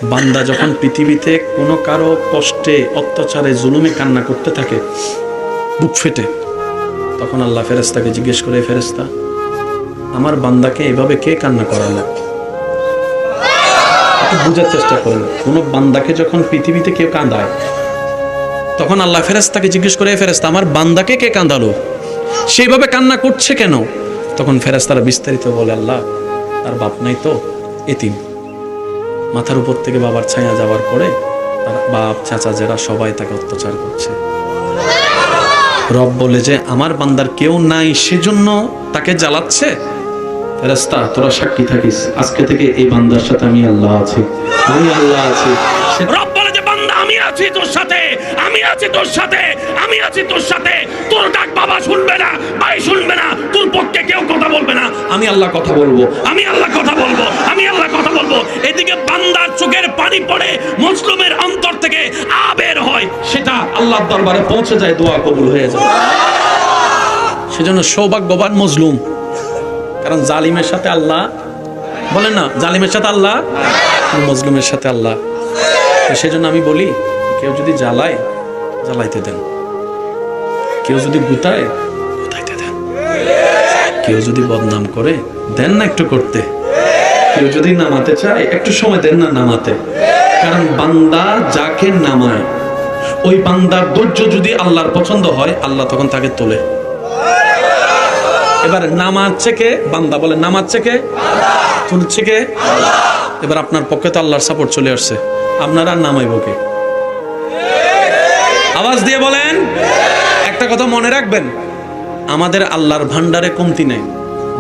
বান্দা যখন পৃথিবীতে কোনো কারো কষ্টে অত্যাচারে জুলুমে কান্না করতে থাকে বুক ফেটে, তখন আল্লাহ ফেরেশতাকে জিজ্ঞেস করে, ফেরেশতা আমার বান্দাকে এভাবে কে কান্না করালো? একটু বুঝার চেষ্টা করেন। কোনো বান্দাকে যখন পৃথিবীতে কেউ কাঁদায় তখন আল্লাহ ফেরেশতাকে জিজ্ঞেস করে, ফেরেশতা আমার বান্দাকে কে কাঁদালো, সেইভাবে কান্না করছে কেন? তখন ফেরেশতারা বিস্তারিত বলে, আল্লাহ তার বাপ নাই তো, এতিম, মাথার উপর থেকে বাবার ছায়া যাওয়ার পরে তার বাপ চাচা যারা সবাই তাকে অত্যাচার করছে। রব বলে যে আমার বান্দার কেউ নাই সেজন্য তাকে জ্বালাচ্ছে। ফেরেশতা তোরা সাক্ষী থাকিস, আজকে থেকে এই বান্দার সাথে আমি আল্লাহ আছি, আমি আল্লাহ আছি। রব বলে যে বান্দা আমি আছি তোর সাথে, আমি আছি তোর সাথে, আমি আছি তোর সাথে। তোর ডাক বাবা শুনবে না, ভাই শুনবে না, তোর পক্ষে কেউ কথা বলবে না, আমি আল্লাহ কথা বলবো, আমি আল্লাহ কথা বলবো, আমি আল্লাহ কথা বলবো। এদিকে বান্দার চোখের পানি পড়ে মজলুমের অন্তর থেকে আবের হয়, সেটা আল্লাহর দরবারে পৌঁছে যায়, দোয়া কবুল হয়ে যায়। সেজন্য সৌভাগ্যবান মজলুম, কারণ জালিমের সাথে আল্লাহ, বলেন না জালিমের সাথে আল্লাহ, মজলুমের সাথে আল্লাহ। সেজন্য আমি বলি, কেউ যদি জ্বালায় জ্বালাইতে দেন, কেউ যদি গুতায় গুতাইতে দেন, কেউ যদি বদনাম করে দেন না একটু করতে, কেউ যদি নামাতে চায় একটু সময় দেন না নামাতে। কারণ বান্দা যাকে নামায় ওই বান্দার ধৈর্য যদি আল্লাহর পছন্দ হয়, আল্লাহ তখন তাকে তোলে। এবার নামাচ্ছে কে? বান্দা বলে নামাচ্ছে কে, তুলছে কে? এবার আপনার পক্ষে তো আল্লাহর সাপোর্ট চলে আসছে, আপনারা নামাইব কে? আওয়াজ দিয়ে বলেন। একটা কথা মনে রাখবেন, আমাদের আল্লাহর ভান্ডারে কমতি নাই,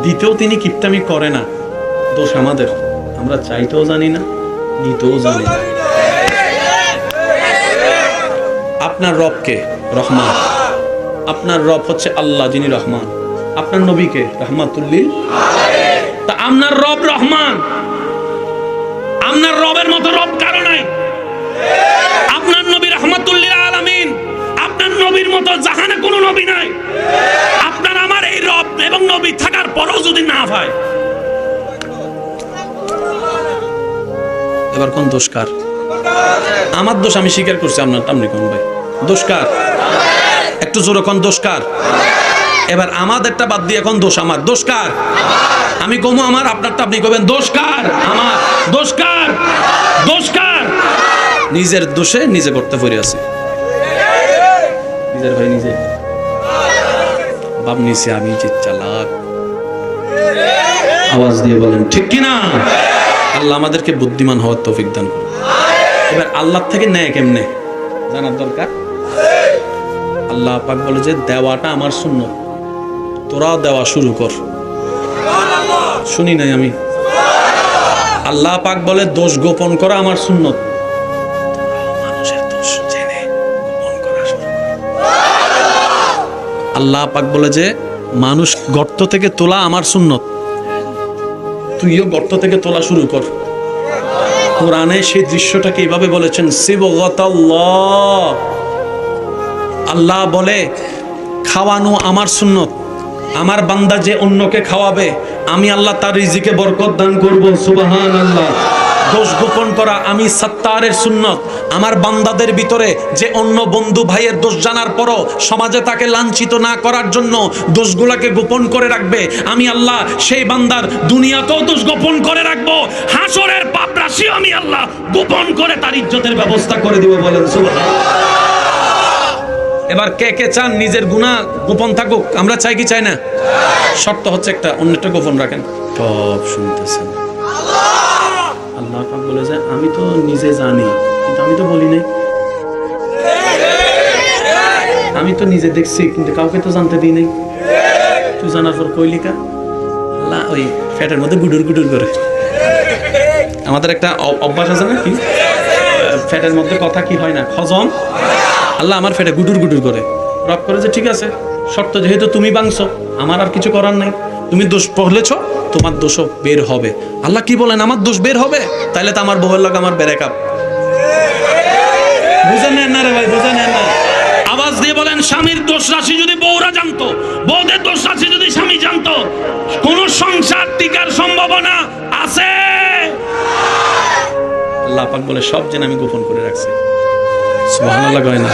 দিতেও তিনি কিপটামি করে না। দোষ আমাদের, আমরা চাইতেও জানি না, দিতেও জানি না। আপনার রবকে রহমান, আপনার রব হচ্ছে আল্লাহ যিনি রহমান, আপনার নবীকে রাহমাতুল্লিল আলামিন। তা আপনার রব রহমান, আপনার রবের মতো রব কারো নাই। আপনার নবী রাহমাতুল্লিল আলামিন, আপনার নবীর মতো জাহানে কোনো নবী নাই। আপনার আমার এই রব এবং নবী থাকার পরেও যদি না হয়, এবার কোন দোষ কার? আমার দোষ আমি স্বীকার করছি, আপনার আপনি কোন ভাই দোষ কার? একটু জোরে কোন দোষ কার? এবার আমাদেরটা বাদ দিয়ে এখন দোষ আমার, দোষ কার? আমি কমু আমার, আপনারটা আপনি কবেন দোষ কার? আমার। দোষ কার? দোষ কার? নিজের দোষে নিজে করতে পড়ে আছি, নিজের ভাই নিজে বাপ নিছে, আমি যে চালাক। আওয়াজ দিয়ে বলেন ঠিক কিনা? আল্লাহ আমাদেরকে বুদ্ধিমান হওয়ার তৌফিক দান করুন। এবার আল্লাহ থেকে নেয় কেমনে জানার দরকার। আল্লাহ পাক বলে যে দেওয়াটা আমার সুন্নত, তোরা দেওয়া শুরু কর। শুনি নাই আমি? আল্লাহ পাক বলে দোষ গোপন করা আমার সুন্নত, মানুষের দোষ জেনে গোপন করা শুরু কর। আল্লাহ পাক বলে যে মানুষ গর্ত থেকে তোলা আমার সুন্নত, তুইও গর্ত থেকে তোলা শুরু কর। কোরআনে সেই দৃশ্যটাকে এইভাবে বলেছেন, সিবগাতাল্লাহ, আল্লাহ বলে খাওয়ানো আমার সুন্নত, আমার বান্দা যে অন্যকে খাওয়াবে আমি আল্লাহ তার রিজিকে বরকত দান করব। সুবহানাল্লাহ। দোষ গোপন করা আমি সাত্তারের সুন্নত, আমার বান্দাদের ভিতরে যে অন্য বন্ধু ভাইয়ের দোষ জানার পরও সমাজে তাকে লাঞ্ছিত না করার জন্য দোষগুলাকে গোপন করে রাখবে, আমি আল্লাহ সেই বান্দার দুনিয়াতেও দোষ গোপন করে রাখবো, হাসরের পাপ রাশিও আমি আল্লাহ গোপন করে তার ইজ্জতের ব্যবস্থা করে দিব। বলেন সুবহানাল্লাহ। এবার কে কে চান নিজের গুনাহ গোপন থাকুক? আমরা চাই কি চাই না? শর্ত হচ্ছে একটা, অন্যটা গোপন রাখেন। সব শুনতেছেন, আল্লাহ পাক বলে যে আমি তো নিজে জানি, কিন্তু আমি তো বলি নাই, আমি তো নিজে দেখছি কিন্তু কাউকে তো জানতে দিই নাই। তুই জানার পর কইলিকা আল্লাহ ওই ফ্যাটের মধ্যে গুডুর গুডুর করে। আমাদের একটা অভ্যাস আছে না, কি ফ্যাটের মধ্যে কথা কি হয় না, হজম। আল্লাহ আমার ফেটে গুডুর গুডুর করে। রব করে যে ঠিক আছে, শর্ত যেহেতু তুমি ভাঙছো, আমার আর কিছু করার নাই, তুমি দোষ পড়লেছ, তোমার দোষও বের হবে। আল্লাহ কি বলেন, আমার দোষ বের হবে? তাইলে তো আমার বউয়ের লোক আমার ব্রেকআপ। বুঝে নেন না রে ভাই, বুঝে নেন না। আওয়াজ দিয়ে বলেন, স্বামীর দোষ রাশি যদি বউরা জানতো, বউদের দোষ রাশি যদি স্বামী জানতো, কোন সংসার টিকার সম্ভাবনা আছে? আল্লাহ পাক বলে সব জেনে আমি গোপন করে রাখছি। সুবহানাল্লাহ কয় না?